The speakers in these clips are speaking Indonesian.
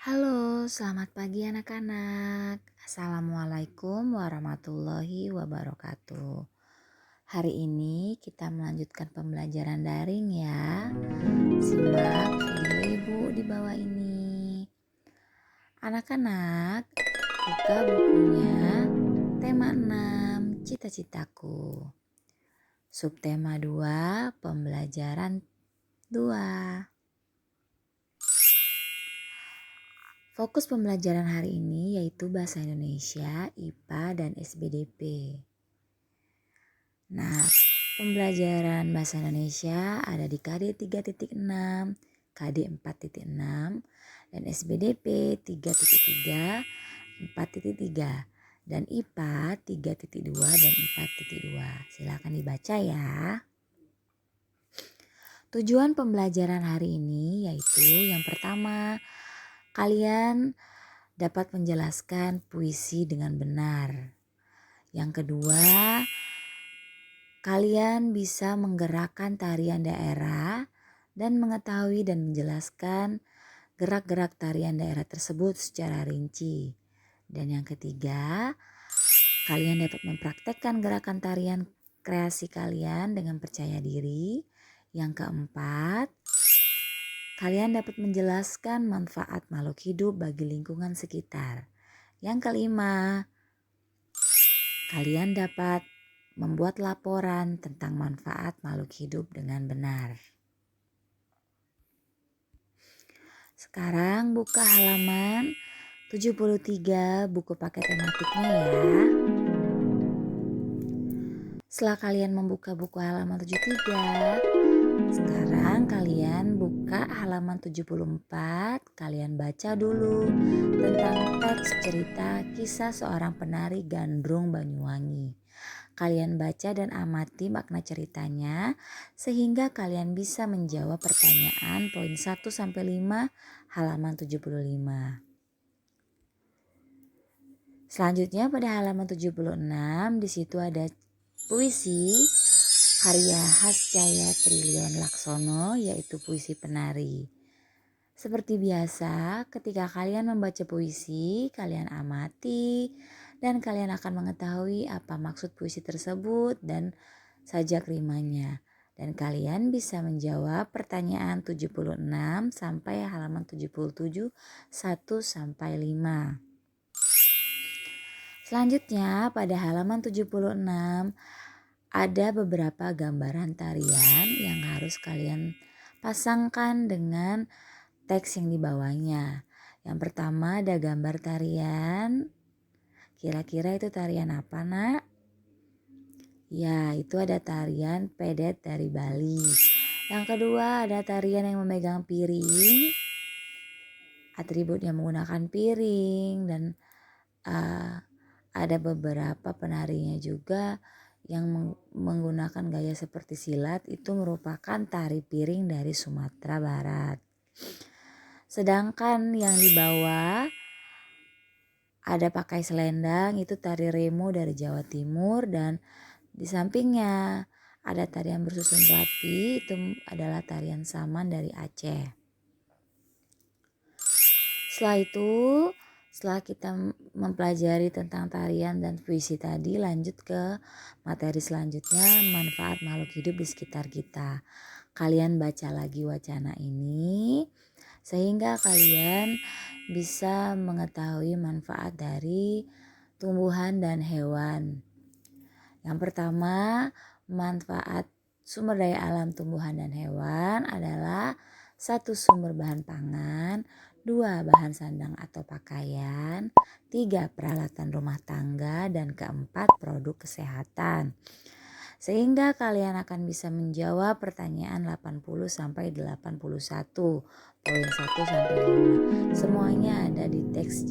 Halo, selamat pagi anak-anak. Assalamualaikum warahmatullahi wabarakatuh. Hari ini kita melanjutkan pembelajaran daring ya. Simak video ibu di bawah ini. Anak-anak, buka bukunya. Tema 6, cita-citaku. Subtema 2, pembelajaran 2. Fokus pembelajaran hari ini yaitu Bahasa Indonesia, IPA, dan SBDP. Nah, pembelajaran Bahasa Indonesia ada di KD 3.6, KD 4.6, dan SBDP 3.3, 4.3, dan IPA 3.2 dan 4.2. Silakan dibaca ya. Tujuan pembelajaran hari ini yaitu yang pertama, kalian dapat menjelaskan puisi dengan benar. Yang kedua, kalian bisa menggerakkan tarian daerah dan mengetahui dan menjelaskan gerak-gerak tarian daerah tersebut secara rinci. Dan yang ketiga, kalian dapat mempraktekkan gerakan tarian kreasi kalian dengan percaya diri. Yang keempat, kalian dapat menjelaskan manfaat makhluk hidup bagi lingkungan sekitar. Yang kelima, kalian dapat membuat laporan tentang manfaat makhluk hidup dengan benar. Sekarang buka halaman 73 buku paket tematiknya ya. Setelah kalian membuka buku halaman 73, sekarang kalian buka halaman 74, kalian baca dulu tentang teks cerita kisah seorang penari gandrung Banyuwangi. Kalian baca dan amati makna ceritanya sehingga kalian bisa menjawab pertanyaan poin 1-5 halaman 75. Selanjutnya pada halaman 76 di situ ada puisi karya Hasjaya Triliun Laksono yaitu puisi penari. Seperti biasa, ketika kalian membaca puisi, kalian amati dan kalian akan mengetahui apa maksud puisi tersebut dan sajak rimanya. Dan kalian bisa menjawab pertanyaan 76 sampai halaman 77 1-5. Selanjutnya pada halaman 76 ada beberapa gambaran tarian yang harus kalian pasangkan dengan teks yang di bawahnya. Yang pertama ada gambar tarian. Kira-kira itu tarian apa, Nak? Ya, itu ada tarian pedet dari Bali. Yang kedua ada tarian yang memegang piring. Atributnya menggunakan piring dan ada beberapa penarinya juga yang menggunakan gaya seperti silat, itu merupakan tari piring dari Sumatera Barat. Sedangkan yang di bawah ada pakai selendang, itu tari remo dari Jawa Timur, dan di sampingnya ada tarian bersusun rapi, itu adalah tarian saman dari Aceh. Setelah itu, setelah kita mempelajari tentang tarian dan puisi tadi, lanjut ke materi selanjutnya, manfaat makhluk hidup di sekitar kita. Kalian baca lagi wacana ini sehingga kalian bisa mengetahui manfaat dari tumbuhan dan hewan. Yang pertama, manfaat sumber daya alam tumbuhan dan hewan adalah 1. Sumber bahan pangan, 2. Bahan sandang atau pakaian, 3. Peralatan rumah tangga, dan keempat produk kesehatan. Sehingga kalian akan bisa menjawab pertanyaan 80-81, poin 1-5. Semuanya ada di teks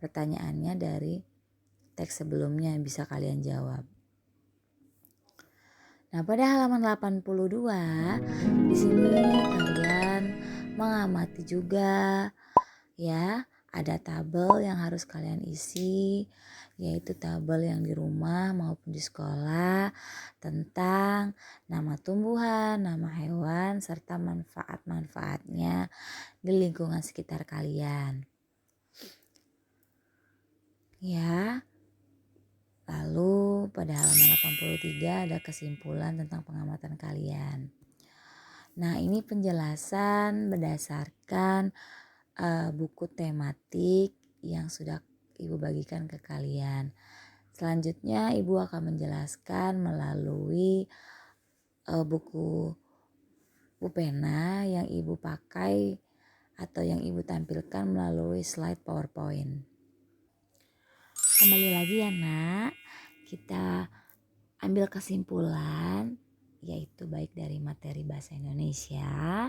pertanyaannya dari teks sebelumnya yang bisa kalian jawab. Nah, pada halaman 82 di sini kalian mengamati juga ya Ada tabel yang harus kalian isi, yaitu tabel yang di rumah maupun di sekolah tentang nama tumbuhan, nama hewan, serta manfaat-manfaatnya di lingkungan sekitar kalian. Ya, lalu pada halaman 83 ada kesimpulan tentang pengamatan kalian. Nah, ini penjelasan berdasarkan buku tematik yang sudah Ibu bagikan ke kalian. Selanjutnya Ibu akan menjelaskan melalui buku pena yang Ibu pakai atau yang Ibu tampilkan melalui slide PowerPoint. Kembali lagi ya Nak, kita ambil kesimpulan yaitu baik dari materi bahasa Indonesia,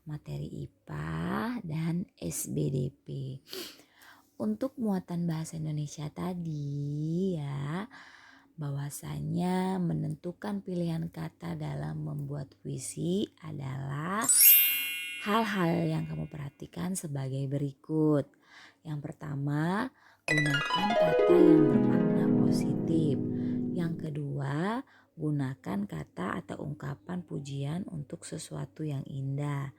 materi IPA, dan SBDP. Untuk muatan bahasa Indonesia tadi ya, bahwasanya menentukan pilihan kata dalam membuat puisi adalah hal-hal yang kamu perhatikan sebagai berikut. Yang pertama, gunakan kata yang bermakna positif. Yang kedua, gunakan kata atau ungkapan pujian untuk sesuatu yang indah.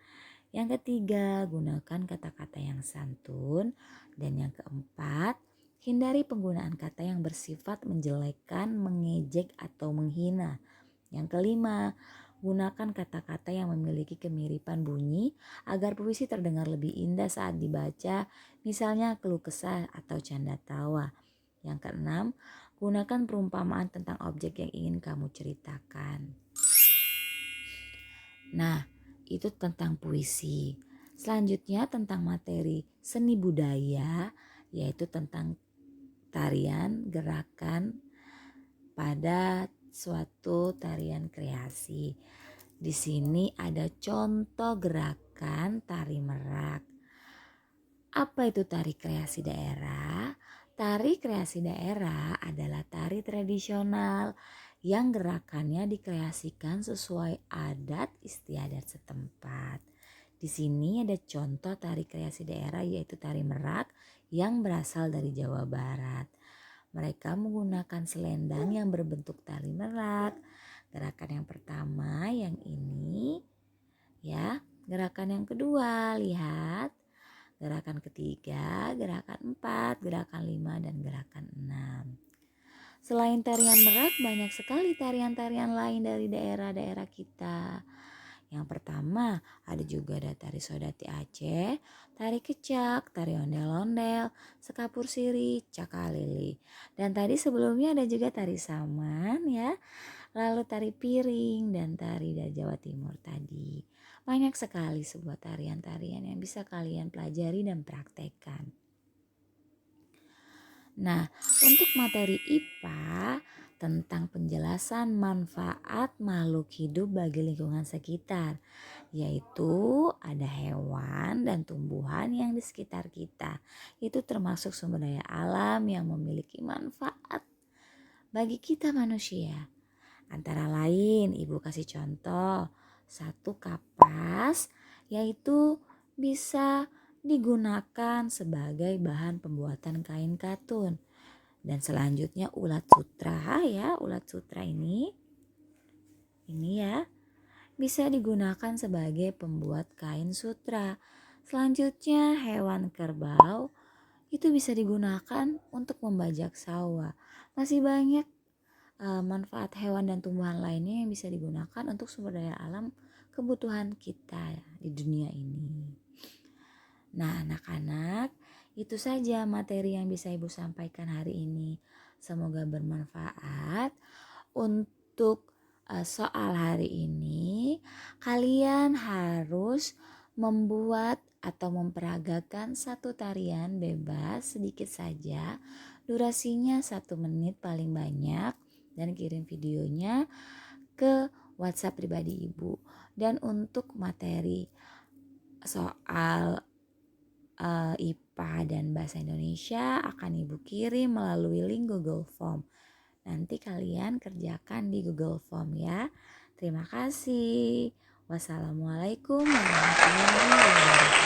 Yang ketiga, gunakan kata-kata yang santun. Dan yang keempat, hindari penggunaan kata yang bersifat menjelekkan, mengejek, atau menghina. Yang kelima, gunakan kata-kata yang memiliki kemiripan bunyi agar puisi terdengar lebih indah saat dibaca, misalnya keluh kesah atau canda tawa. Yang keenam, gunakan perumpamaan tentang objek yang ingin kamu ceritakan. Nah, itu tentang puisi. Selanjutnya tentang materi seni budaya, yaitu tentang tarian, gerakan pada suatu tarian kreasi. Di sini ada contoh gerakan tari merak. Apa itu tari kreasi daerah? Tari kreasi daerah adalah tari tradisional yang gerakannya dikreasikan sesuai adat istiadat setempat. Di sini ada contoh tari kreasi daerah yaitu tari merak yang berasal dari Jawa Barat. Mereka menggunakan selendang yang berbentuk tali merak. Gerakan yang pertama yang ini ya. Gerakan yang kedua lihat. Gerakan ketiga, gerakan 4, gerakan 5, dan gerakan 6. Selain tarian merak banyak sekali tarian-tarian lain dari daerah-daerah kita. Yang pertama ada juga ada tari Sodati Aceh, tari kecak, tari ondel-ondel, sekapur siri, cakalili. Dan tadi sebelumnya ada juga tari saman ya. Lalu tari piring dan tari dari Jawa Timur tadi. Banyak sekali sebuah tarian-tarian yang bisa kalian pelajari dan praktekkan. Nah, untuk materi IPA tentang penjelasan manfaat makhluk hidup bagi lingkungan sekitar, yaitu ada hewan dan tumbuhan yang di sekitar kita. Itu termasuk sumber daya alam yang memiliki manfaat bagi kita manusia. Antara lain, Ibu kasih contoh, satu kapas yaitu bisa digunakan sebagai bahan pembuatan kain katun. Dan selanjutnya ulat sutra ya, ulat sutra ini ya bisa digunakan sebagai pembuat kain sutra. Selanjutnya hewan kerbau itu bisa digunakan untuk membajak sawah. Masih banyak manfaat hewan dan tumbuhan lainnya yang bisa digunakan untuk sumber daya alam kebutuhan kita di dunia ini. Nah anak-anak, itu saja materi yang bisa Ibu sampaikan hari ini. Semoga bermanfaat. Untuk soal hari ini, kalian harus membuat atau memperagakan satu tarian bebas sedikit saja. Durasinya 1 menit paling banyak dan kirim videonya ke WhatsApp pribadi Ibu. Dan untuk materi soal IPA dan bahasa Indonesia akan Ibu kirim melalui link Google Form. Nanti kalian kerjakan di Google Form ya. Terima kasih. Wassalamualaikum warahmatullahi wabarakatuh.